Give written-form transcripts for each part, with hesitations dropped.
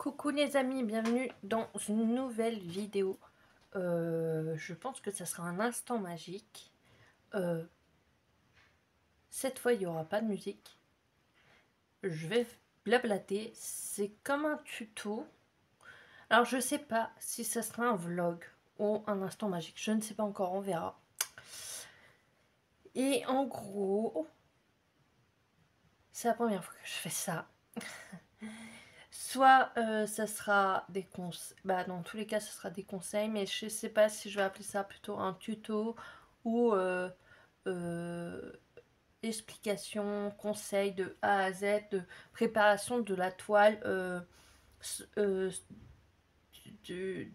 Coucou les amis, bienvenue dans une nouvelle vidéo. Je pense que ça sera un instant magique. Cette fois, il n'y aura pas de musique. Je vais blablater. C'est comme un tuto. Alors, je sais pas si ça sera un vlog ou un instant magique. Je ne sais pas encore, on verra. Et en gros, c'est la première fois que je fais ça. Soit ça sera des conseils, bah dans tous les cas ça sera des conseils, mais je sais pas si je vais appeler ça plutôt un tuto ou explication, conseil de A à Z, de préparation de la toile de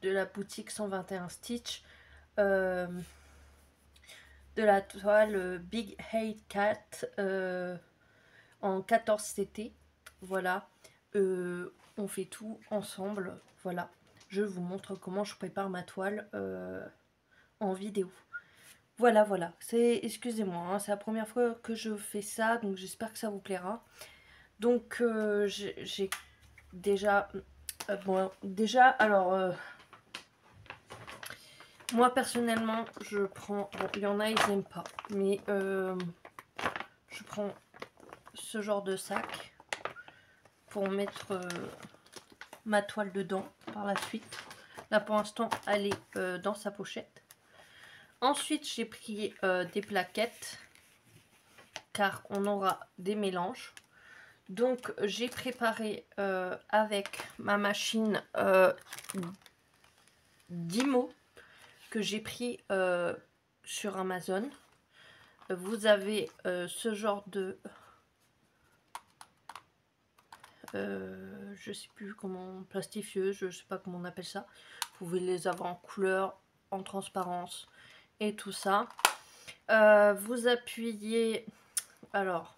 la boutique 121 Stitch, de la toile Big Hate Cat en 14 CT, voilà. On fait tout ensemble, voilà. Je vous montre comment je prépare ma toile en vidéo. Voilà, voilà. Excusez-moi, hein, c'est la première fois que je fais ça, donc j'espère que ça vous plaira. Donc j'ai déjà, alors moi personnellement, je prends, bon, il y en a ils n'aiment pas, mais je prends ce genre de sac pour mettre ma toile dedans par la suite. Là pour l'instant elle est dans sa pochette. Ensuite j'ai pris des plaquettes car on aura des mélanges. Donc j'ai préparé avec ma machine Dymo que j'ai pris sur Amazon. Vous avez ce genre de je sais plus comment, plastifieuse, je sais pas comment on appelle ça. Vous pouvez les avoir en couleur, en transparence et tout ça. Vous appuyez, alors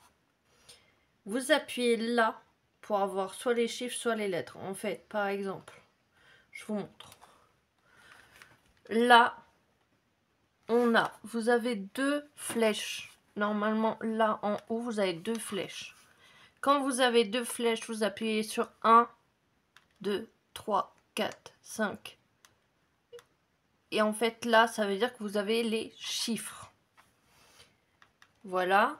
vous appuyez là pour avoir soit les chiffres soit les lettres. En fait, par exemple, je vous montre. Là, vous avez deux flèches. Normalement, là en haut, vous avez deux flèches. Quand vous avez deux flèches, vous appuyez sur 1, 2, 3, 4, 5. Et en fait, là, ça veut dire que vous avez les chiffres. Voilà.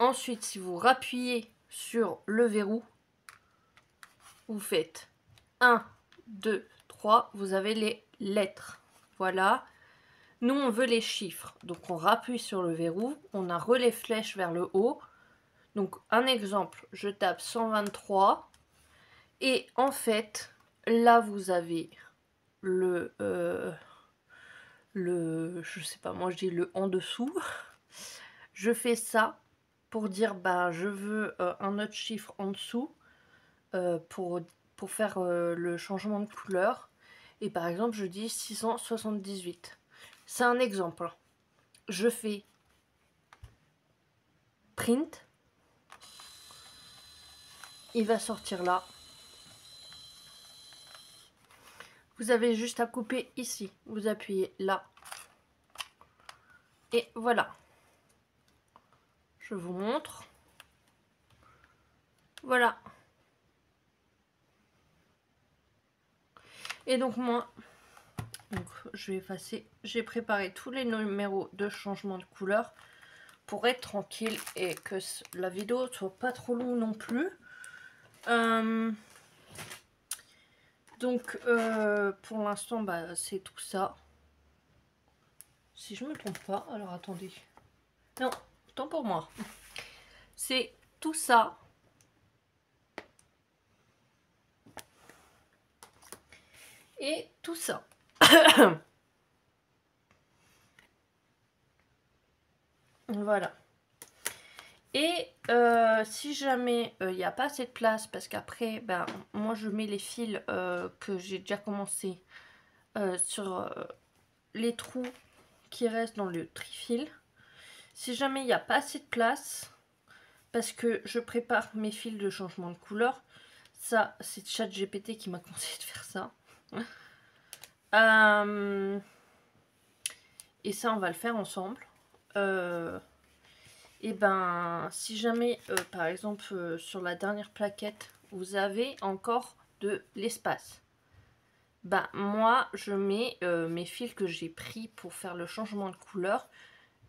Ensuite, si vous rappuyez sur le verrou, vous faites 1, 2, 3, vous avez les lettres. Voilà. Nous, on veut les chiffres. Donc, on rappuie sur le verrou. On a relais flèche vers le haut. Donc, un exemple, je tape 123. Et en fait, là, vous avez je sais pas, moi, je dis le en dessous. Je fais ça pour dire, bah, je veux un autre chiffre en dessous pour faire le changement de couleur. Et par exemple, je dis 678. C'est un exemple. Je fais print. Il va sortir là. Vous avez juste à couper ici. Vous appuyez là. Et voilà. Je vous montre. Voilà. Et donc moi, je vais effacer. J'ai préparé tous les numéros de changement de couleur pour être tranquille et que la vidéo soit pas trop longue non plus. Donc pour l'instant, bah, c'est tout ça. Si je me trompe pas, alors attendez. Non, tant pour moi. C'est tout ça. Et tout ça. Voilà. Et si jamais il n'y a pas assez de place, parce qu'après, ben, moi je mets les fils que j'ai déjà commencé sur les trous qui restent dans le trifil. Si jamais il n'y a pas assez de place, parce que je prépare mes fils de changement de couleur, ça c'est ChatGPT qui m'a conseillé de faire ça. Et ça on va le faire ensemble. Et ben si jamais par exemple sur la dernière plaquette vous avez encore de l'espace. Ben, moi, je mets mes fils que j'ai pris pour faire le changement de couleur.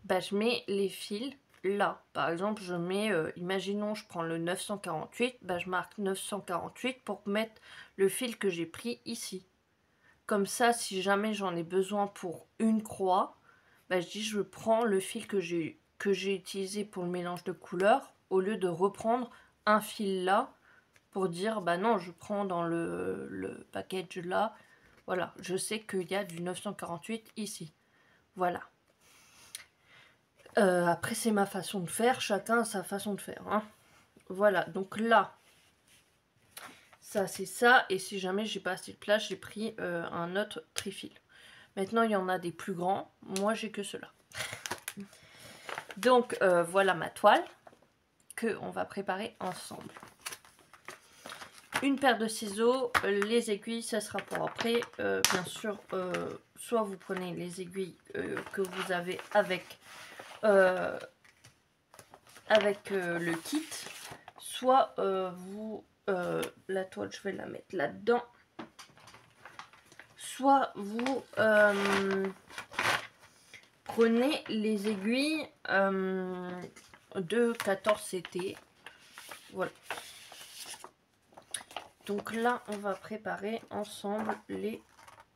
Ben, je mets les fils là. Par exemple, je mets, imaginons, je prends le 948. Ben, je marque 948 pour mettre le fil que j'ai pris ici. Comme ça, si jamais j'en ai besoin pour une croix, ben, je dis je prends le fil que j'ai utilisé pour le mélange de couleurs au lieu de reprendre un fil là pour dire bah non, je prends dans le package là. Voilà, je sais qu'il y a du 948 ici. Voilà. Après, c'est ma façon de faire. Chacun a sa façon de faire. Hein. Voilà, donc là, ça c'est ça. Et si jamais j'ai pas assez de place, j'ai pris un autre trifil. Maintenant, il y en a des plus grands. Moi, j'ai que cela. Donc, voilà ma toile que on va préparer ensemble. Une paire de ciseaux, les aiguilles, ça sera pour après. Bien sûr, soit vous prenez les aiguilles que vous avez avec le kit, soit la toile, je vais la mettre là-dedans. Soit vous prenez les aiguilles de 14 CT. Voilà. Donc là, on va préparer ensemble les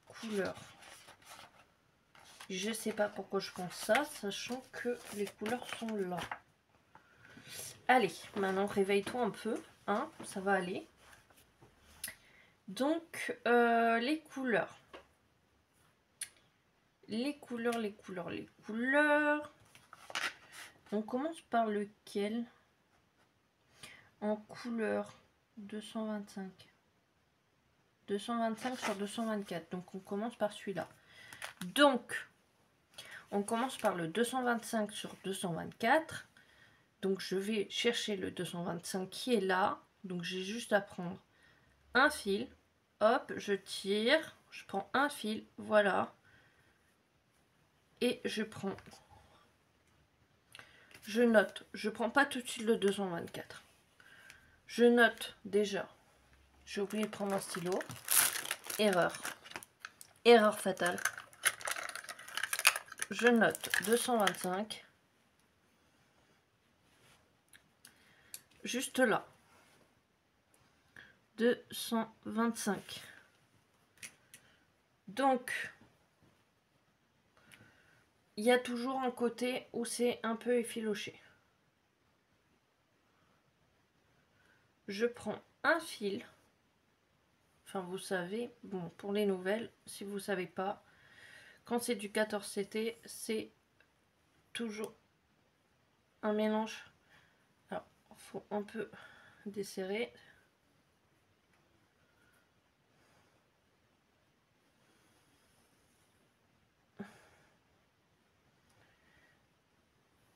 couleurs. Je sais pas pourquoi je pense ça, sachant que les couleurs sont là. Allez, maintenant réveille-toi un peu, hein, ça va aller. Donc, les couleurs. Les couleurs. On commence par lequel? En couleur 225. 225 sur 224. Donc, on commence par celui-là. Donc, on commence par le 225 sur 224. Donc, je vais chercher le 225 qui est là. Donc, j'ai juste à prendre un fil. Hop, je tire. Je prends un fil. Voilà. Et je prends... Je note. Je prends pas tout de suite le 224. Je note déjà. J'ai oublié de prendre un stylo. Erreur. Erreur fatale. Je note 225. Juste là. 225. Donc, il y a toujours un côté où c'est un peu effiloché. Je prends un fil. Enfin, vous savez, bon, pour les nouvelles, si vous ne savez pas, quand c'est du 14 CT, c'est toujours un mélange. Alors, il faut un peu desserrer.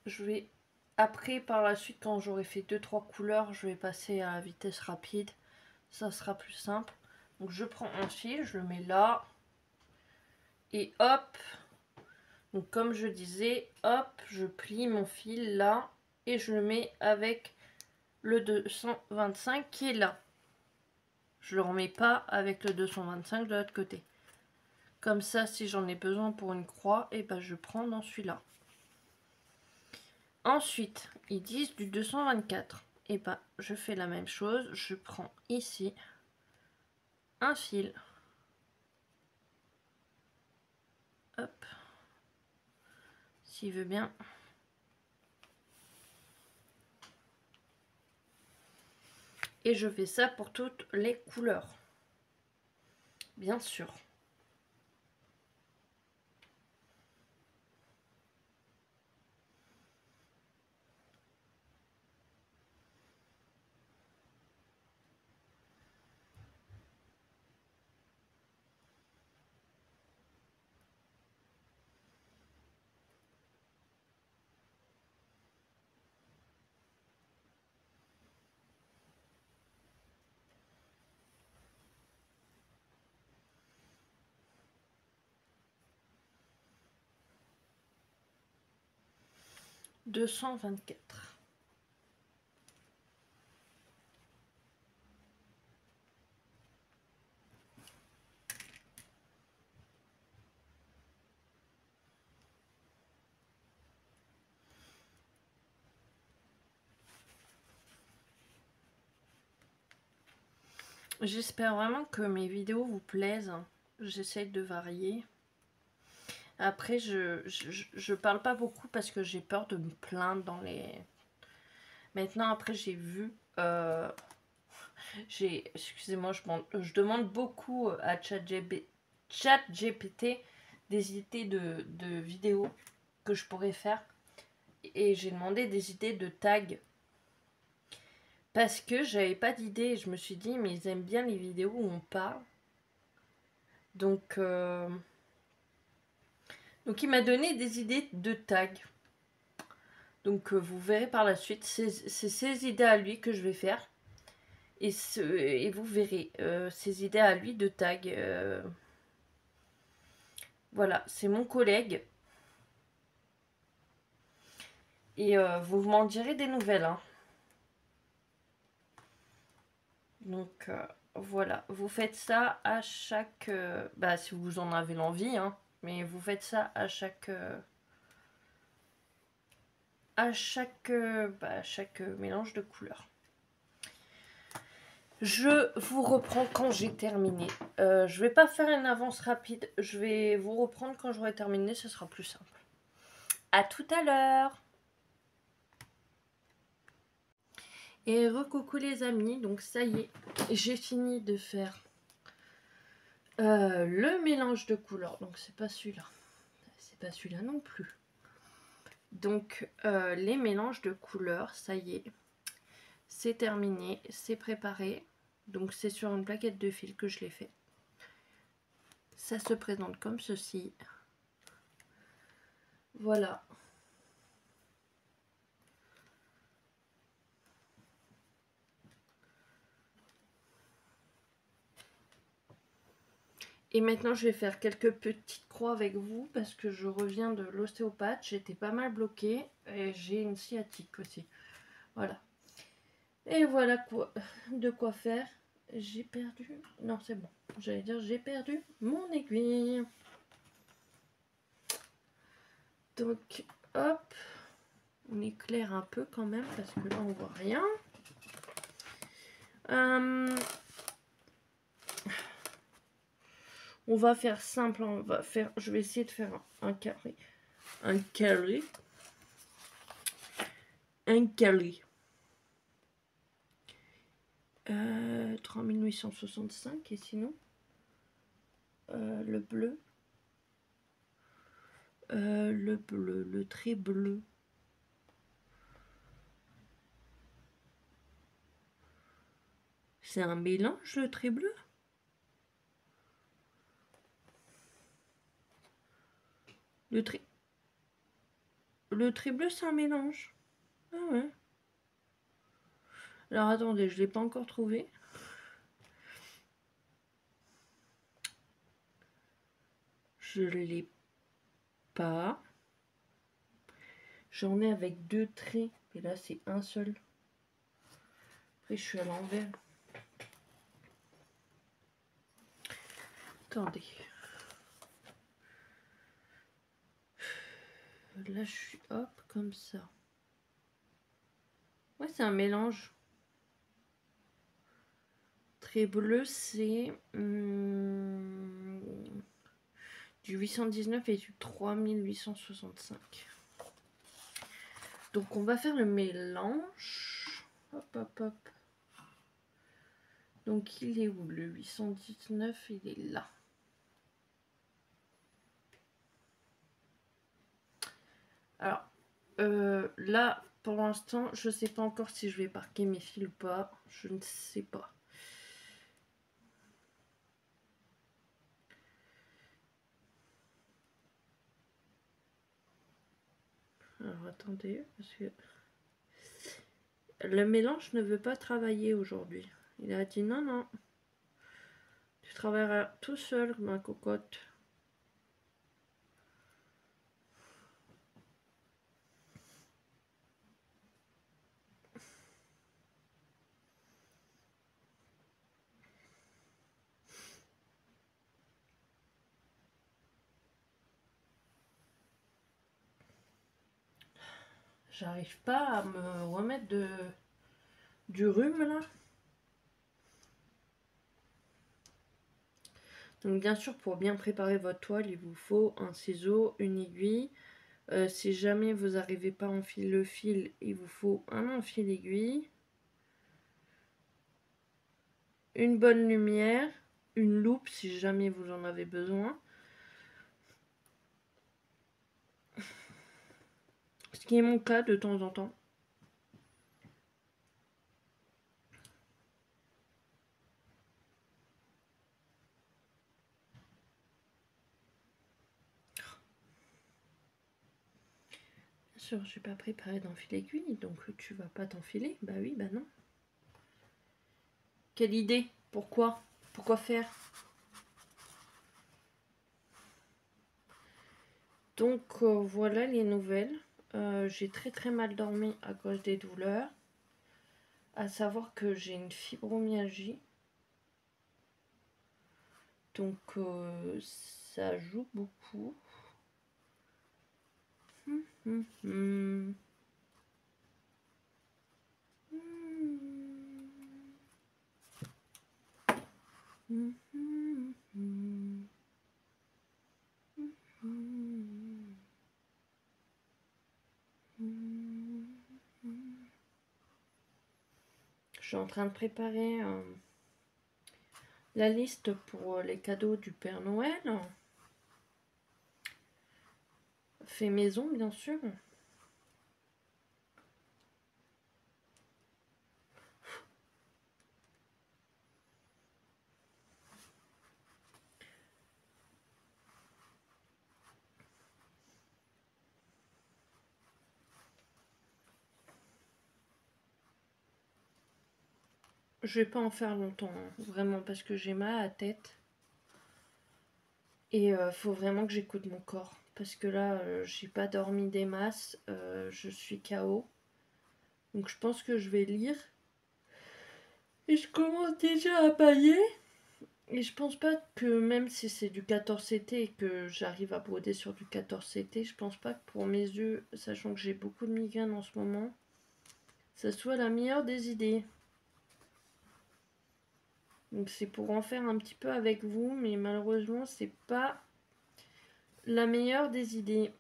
Je vais, après, par la suite, quand j'aurai fait 2-3 couleurs, je vais passer à vitesse rapide. Ça sera plus simple. Donc, je prends un fil, je le mets là. Et hop. Donc, comme je disais, hop, je plie mon fil là. Et je le mets avec le 225 qui est là. Je le remets pas avec le 225 de l'autre côté. Comme ça, si j'en ai besoin pour une croix, et ben je prends dans celui-là. Ensuite, ils disent du 224. Et ben, je fais la même chose. Je prends ici un fil. Hop. S'il veut bien. Et je fais ça pour toutes les couleurs. Bien sûr. « 224. J'espère vraiment que mes vidéos vous plaisent. J'essaye de varier. Après, je parle pas beaucoup parce que j'ai peur de me plaindre dans les... Maintenant, après, j'ai vu... excusez-moi, je demande beaucoup à ChatGPT des idées de vidéos que je pourrais faire. Et j'ai demandé des idées de tags. Parce que j'avais pas d'idée. Je me suis dit, mais ils aiment bien les vidéos où on parle. Donc il m'a donné des idées de tags. Donc vous verrez par la suite. C'est ces idées à lui que je vais faire. Et vous verrez ces idées à lui de tags. Voilà, c'est mon collègue. Et vous m'en direz des nouvelles. Hein. Donc voilà, vous faites ça à chaque... bah si vous en avez l'envie, hein, mais vous faites ça à chaque... chaque mélange de couleurs. Je vous reprends quand j'ai terminé. Je vais pas faire une avance rapide. Je vais vous reprendre quand j'aurai terminé. Ce sera plus simple. À tout à l'heure. Et recoucou les amis. Donc ça y est, j'ai fini de faire le mélange de couleurs. Donc c'est pas celui-là. C'est pas celui-là non plus. Donc les mélanges de couleurs, ça y est. C'est terminé. C'est préparé. Donc c'est sur une plaquette de fil que je l'ai fait. Ça se présente comme ceci. Voilà. Et maintenant, je vais faire quelques petites croix avec vous parce que je reviens de l'ostéopathe. J'étais pas mal bloquée et j'ai une sciatique aussi. Voilà. Et voilà quoi, de quoi faire. J'ai perdu... Non, c'est bon. J'allais dire, j'ai perdu mon aiguille. Donc, hop. On éclaire un peu quand même parce que là, on voit rien. On va faire simple. Je vais essayer de faire un carré. Un carré. Un carré. 3865 et sinon le bleu, le trait bleu, c'est un mélange le trait bleu, le trait bleu c'est un mélange. Ah ouais. Alors attendez, je l'ai pas encore trouvé. Je l'ai pas. J'en ai avec deux traits, et là c'est un seul. Après je suis à l'envers. Attendez. Là je suis hop comme ça. Ouais, c'est un mélange. Trait bleu c'est du 819 et du 3865. Donc on va faire le mélange. Hop, hop, hop. Donc il est où le 819? Il est là. Alors, là, pour l'instant, je ne sais pas encore si je vais marquer mes fils ou pas. Je ne sais pas. Alors, attendez, parce que le mélange ne veut pas travailler aujourd'hui. Il a dit non, non. Tu travailleras tout seul, ma cocotte. J'arrive pas à me remettre du rhume là. Donc bien sûr, pour bien préparer votre toile, il vous faut un ciseau, une aiguille. Si jamais vous n'arrivez pas à enfiler le fil, il vous faut un enfil aiguille, une bonne lumière, une loupe si jamais vous en avez besoin. Ce qui est mon cas de temps en temps. Bien sûr, je n'ai pas préparé d'enfil aiguille, donc tu vas pas t'enfiler. Bah oui, bah non. Quelle idée? Pourquoi? Pourquoi faire? Donc voilà les nouvelles. J'ai très mal dormi à cause des douleurs. À savoir que j'ai une fibromyalgie. Donc ça joue beaucoup. Je suis en train de préparer la liste pour les cadeaux du Père Noël. Fait maison, bien sûr. Je vais pas en faire longtemps, hein, vraiment, parce que j'ai mal à la tête. Et faut vraiment que j'écoute mon corps. Parce que là, j'ai pas dormi des masses, je suis KO. Donc je pense que je vais lire. Et je commence déjà à bailler. Et je pense pas que même si c'est du 14CT et que j'arrive à broder sur du 14CT, je pense pas que pour mes yeux, sachant que j'ai beaucoup de migraines en ce moment, ça soit la meilleure des idées. Donc c'est pour en faire un petit peu avec vous, mais malheureusement c'est pas la meilleure des idées.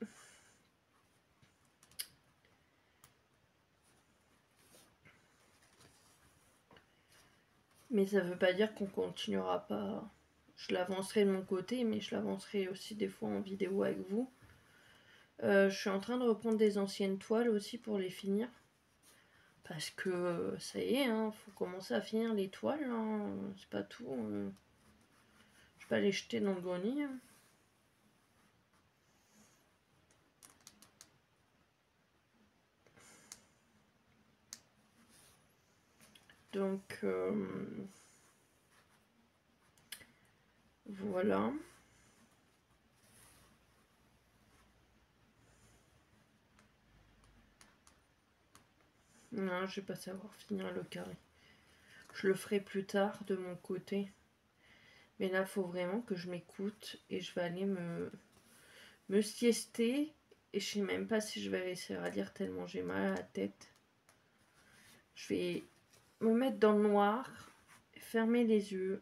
Mais ça veut pas dire qu'on continuera pas. Je l'avancerai de mon côté, mais je l'avancerai aussi des fois en vidéo avec vous. Je suis en train de reprendre des anciennes toiles aussi pour les finir. Parce que ça y est, hein, faut commencer à finir les toiles. Hein, c'est pas tout. Je vais pas les jeter dans le grenier. Hein. Donc voilà. Non, je vais pas savoir finir le carré. Je le ferai plus tard de mon côté. Mais là, il faut vraiment que je m'écoute et je vais aller me siester. Et je sais même pas si je vais réussir à lire tellement j'ai mal à la tête. Je vais me mettre dans le noir, fermer les yeux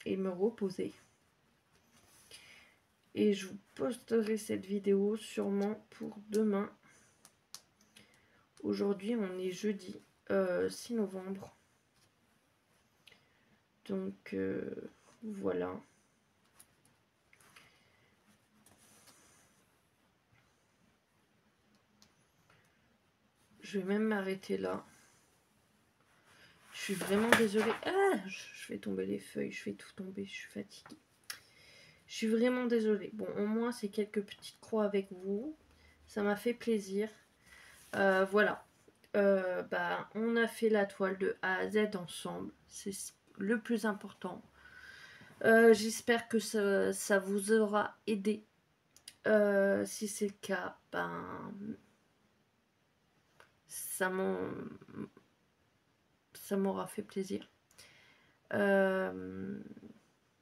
et me reposer. Et je vous posterai cette vidéo sûrement pour demain. Aujourd'hui, on est jeudi 6 novembre. Donc, voilà. Je vais même m'arrêter là. Je suis vraiment désolée. Ah, je fais tomber les feuilles, je fais tout tomber, je suis fatiguée. Je suis vraiment désolée. Bon, au moins, c'est quelques petites croix avec vous. Ça m'a fait plaisir. Voilà. Bah, on a fait la toile de A à Z ensemble. C'est le plus important. J'espère que ça vous aura aidé. Si c'est le cas, ben, ça m'aura fait plaisir.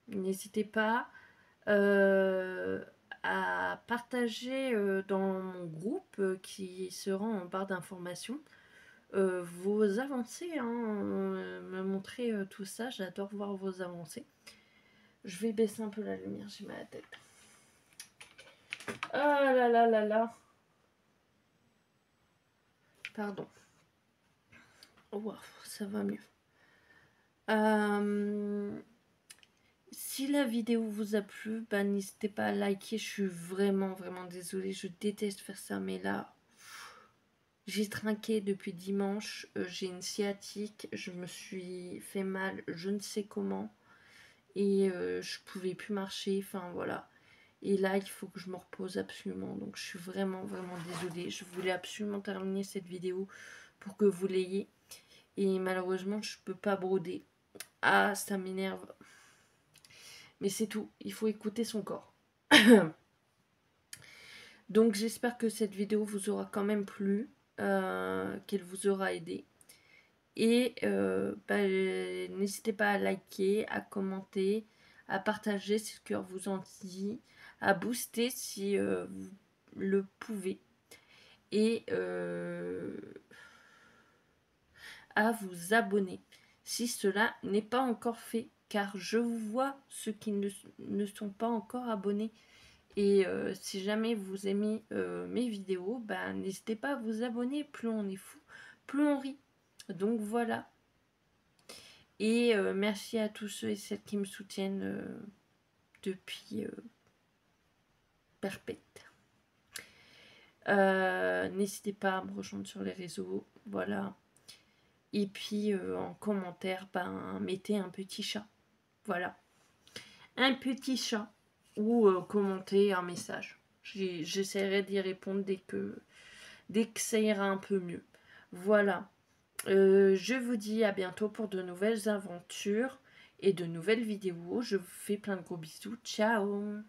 N'hésitez pas à partager dans mon groupe qui sera en barre d'informations vos avancées, hein, me montrer tout ça, j'adore voir vos avancées. Je vais baisser un peu la lumière, j'ai mal à la tête. Ah là là là là. Pardon. Oh, wow, ça va mieux. Si la vidéo vous a plu, bah, n'hésitez pas à liker. Je suis vraiment désolée. Je déteste faire ça, mais là, j'ai trinqué depuis dimanche. J'ai une sciatique. Je me suis fait mal, je ne sais comment. Et je pouvais plus marcher. Enfin, voilà. Et là, il faut que je me repose absolument. Donc, je suis vraiment désolée. Je voulais absolument terminer cette vidéo pour que vous l'ayez. Et malheureusement, je peux pas broder. Ah, ça m'énerve. Mais c'est tout. Il faut écouter son corps. Donc, j'espère que cette vidéo vous aura quand même plu. Qu'elle vous aura aidé. Et bah, n'hésitez pas à liker, à commenter, à partager si le cœur vous en dit, à booster si vous le pouvez. Et à vous abonner si cela n'est pas encore fait, car je vois ceux qui ne sont pas encore abonnés. Et si jamais vous aimez mes vidéos, bah, n'hésitez pas à vous abonner. Plus on est fou, plus on rit. Donc voilà. Et merci à tous ceux et celles qui me soutiennent depuis perpète. N'hésitez pas à me rejoindre sur les réseaux. Voilà. Et puis en commentaire, ben, mettez un petit chat. Voilà. Un petit chat. Ou commentez un message. J'essaierai d'y répondre dès que ça ira un peu mieux. Voilà. Je vous dis à bientôt pour de nouvelles aventures et de nouvelles vidéos. Je vous fais plein de gros bisous. Ciao!